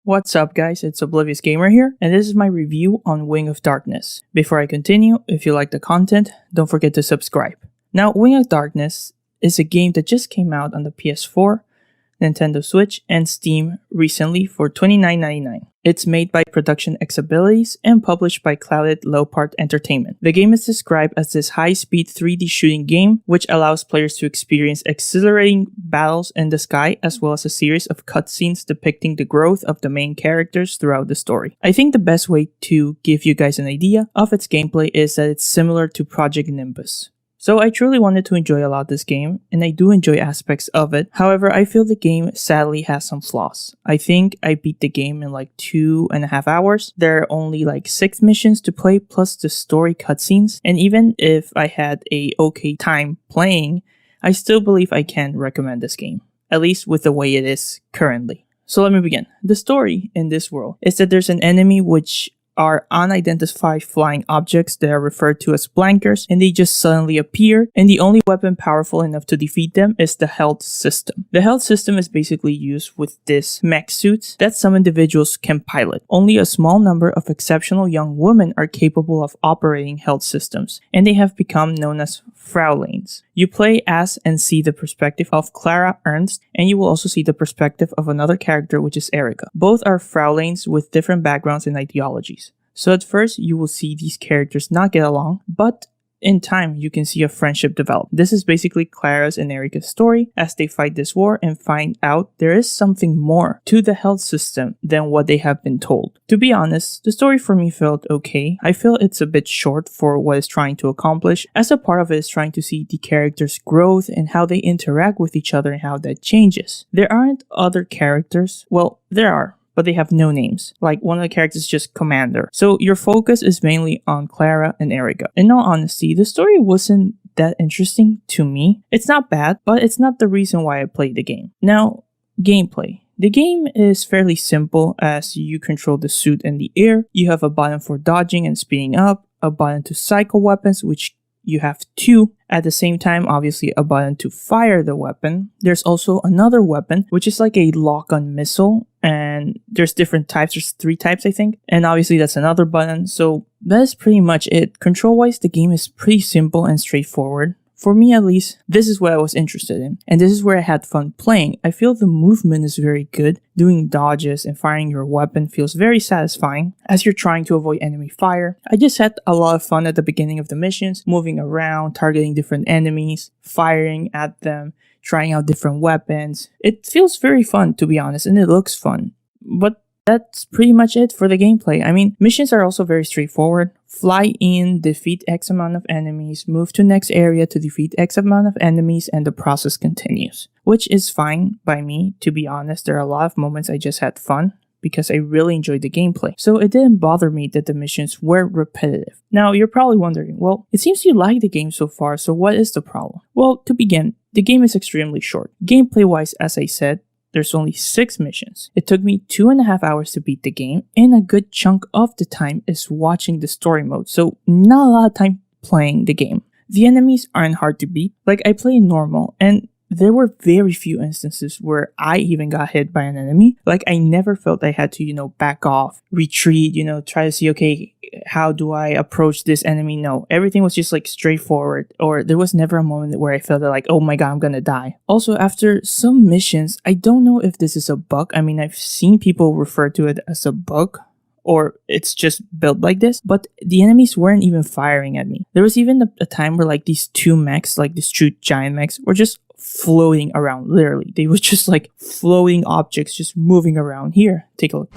What's up guys, it's Oblivious Gamer here, and this is my review on Wing of Darkness. Before I continue, if you like the content, don't forget to subscribe. Now, Wing of Darkness is a game that just came out on the PS4, Nintendo Switch, and Steam recently for $29.99. It's made by Production X Abilities and published by Clouded Leopard Entertainment. The game is described as this high-speed 3D shooting game which allows players to experience exhilarating battles in the sky as well as a series of cutscenes depicting the growth of the main characters throughout the story. I think the best way to give you guys an idea of its gameplay is that it's similar to Project Nimbus. So I truly wanted to enjoy a lot this game, and I do enjoy aspects of it. However, I feel the game sadly has some flaws. I think I beat the game in like 2.5 hours. There are only like 6 missions to play plus the story cutscenes, and even if I had a okay time playing, I still believe I can recommend this game, at least with the way it is currently. So let me begin. The story in this world is that there's an enemy which are unidentified flying objects that are referred to as blankers, and they just suddenly appear, and the only weapon powerful enough to defeat them is the health system. The health system is basically used with these mech suits that some individuals can pilot. Only a small number of exceptional young women are capable of operating health systems, and they have become known as Fraulanes. You play as and see the perspective of Clara Ernst, and you will also see the perspective of another character, which is Erica. Both are Fraulanes with different backgrounds and ideologies. So at first, you will see these characters not get along, but in time, you can see a friendship develop. This is basically Clara's and Erica's story as they fight this war and find out there is something more to the health system than what they have been told. To be honest, the story for me felt okay. I feel it's a bit short for what it's trying to accomplish, as a part of it is trying to see the characters' growth and how they interact with each other and how that changes. There aren't other characters. Well, there are, but they have no names. Like, one of the characters is just Commander. So your focus is mainly on Clara and Erica. In all honesty, the story wasn't that interesting to me. It's not bad, but it's not the reason why I played the game. Now, gameplay. The game is fairly simple as you control the suit in the air. You have a button for dodging and speeding up, a button to cycle weapons, which you have 2. At the same time, obviously a button to fire the weapon. There's also another weapon, which is like a lock-on missile, and there's different types. There's 3 types, I think, and obviously that's another button. So that is pretty much it. Control-wise, the game is pretty simple and straightforward. For me at least, this is what I was interested in, and this is where I had fun playing. I feel the movement is very good. Doing dodges and firing your weapon feels very satisfying as you're trying to avoid enemy fire. I just had a lot of fun at the beginning of the missions, moving around, targeting different enemies, firing at them, trying out different weapons. It feels very fun, to be honest, and it looks fun. But that's pretty much it for the gameplay. I mean, missions are also very straightforward. Fly in, defeat X amount of enemies, move to next area to defeat X amount of enemies, and the process continues. Which is fine by me, to be honest. There are a lot of moments I just had fun because I really enjoyed the gameplay. So it didn't bother me that the missions were repetitive. Now, you're probably wondering, well, it seems you like the game so far, so what is the problem? Well, to begin, the game is extremely short. Gameplay-wise, as I said, there's only 6 missions. It took me 2.5 hours to beat the game, and a good chunk of the time is watching the story mode, so not a lot of time playing the game. The enemies aren't hard to beat. Like, I play normal, and there were very few instances where I even got hit by an enemy. Like, I never felt I had to, back off, retreat, try to see, okay, how do I approach this enemy? No, everything was just like straightforward, or there was never a moment where I felt like, oh my god, I'm gonna die. Also, after some missions, I don't know if this is a bug. I mean, I've seen people refer to it as a bug, or it's just built like this, but the enemies weren't even firing at me. There was even a time where like these 2 mechs, like these 2 giant mechs, were just floating around. Literally, they were just like floating objects just moving around. Here, take a look.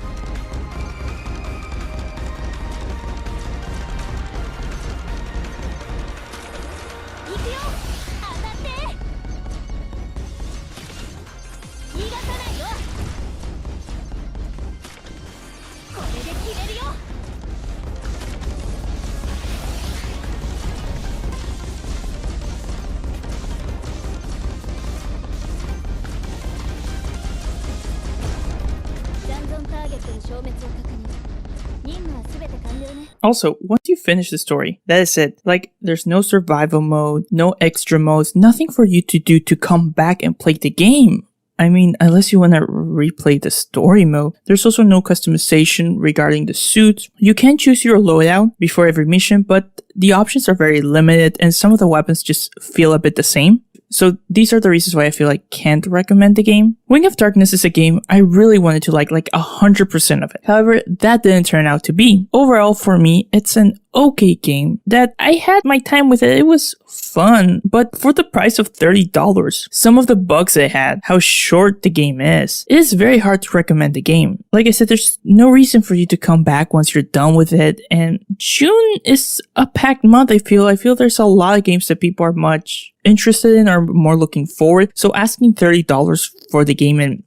Also, once you finish the story, that is it. Like, there's no survival mode, no extra modes, nothing for you to do to come back and play the game. I mean, unless you want to replay the story mode. There's also no customization regarding the suit. You can choose your loadout before every mission, but the options are very limited and some of the weapons just feel a bit the same. So these are the reasons why I feel like can't recommend the game. Wing of Darkness is a game I really wanted to like 100% of it. However, that didn't turn out to be. Overall, for me, it's an okay game that I had my time with it. It was fun, but for the price of $30, some of the bugs it had, how short the game is, it is very hard to recommend the game. Like I said, there's no reason for you to come back once you're done with it, and June is a packed month. I feel there's a lot of games that people are much interested in or more looking forward. So asking $30 for the game in,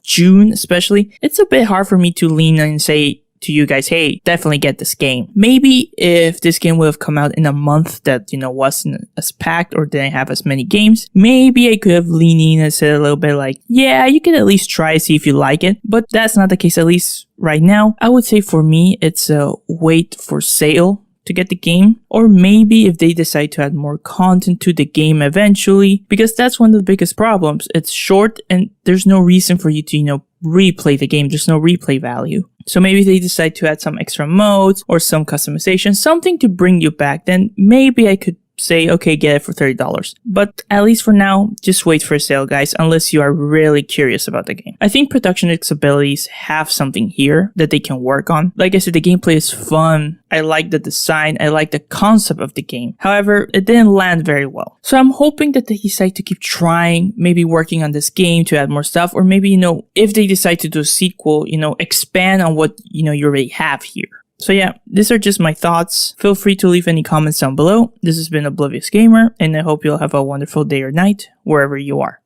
June especially, it's a bit hard for me to lean in and say to you guys, hey, definitely get this game. Maybe if this game would have come out in a month that, wasn't as packed or didn't have as many games, maybe I could have leaned in and said a little bit like, yeah, you can at least try, see if you like it. But that's not the case, at least right now. I would say for me, it's a wait for sale to get the game, or maybe if they decide to add more content to the game eventually, because that's one of the biggest problems. It's short and there's no reason for you to, replay the game. There's no replay value. So maybe they decide to add some extra modes or some customization, something to bring you back, then maybe I could say, okay, get it for $30. But at least for now, just wait for a sale, guys, unless you are really curious about the game. I think Production X abilities have something here that they can work on. Like I said, the gameplay is fun. I like the design. I like the concept of the game. However, it didn't land very well. So I'm hoping that they decide to keep trying, maybe working on this game to add more stuff, or maybe, if they decide to do a sequel, expand on what, you already have here. So yeah, these are just my thoughts. Feel free to leave any comments down below. This has been Oblivious Gamer, and I hope you'll have a wonderful day or night, wherever you are.